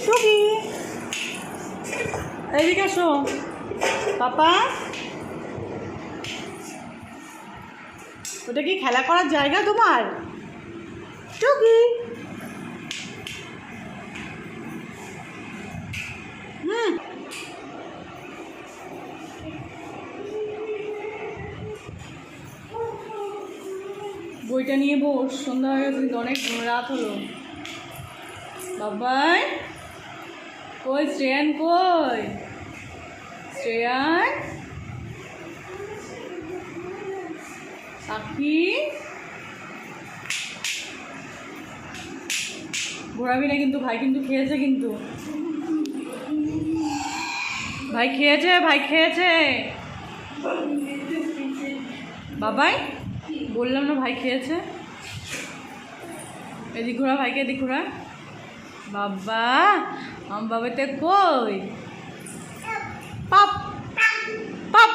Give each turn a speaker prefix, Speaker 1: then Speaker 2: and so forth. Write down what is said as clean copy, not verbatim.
Speaker 1: টুকি এদিকে আসো পাপা। ওটা কি খেলা করার জায়গা তোমার? টুকি বইটা নিয়ে বস, সন্ধ্যা হয়ে গেছে, অনেক রাত হলো। বাবাই কই? শ্রেয়ান কই? শ্রেয়ান, পাখি, ঘোরাবি না কিন্তু। ভাই কিন্তু খেয়েছে, কিন্তু ভাই খেয়েছে, ভাই খেয়েছে। বাবাই বললাম না ভাই খেয়েছে। এদিক ঘোরা, ভাইকে এদিক ঘোরা। বাবা আমার বাবাতে কই? পাপ পাপ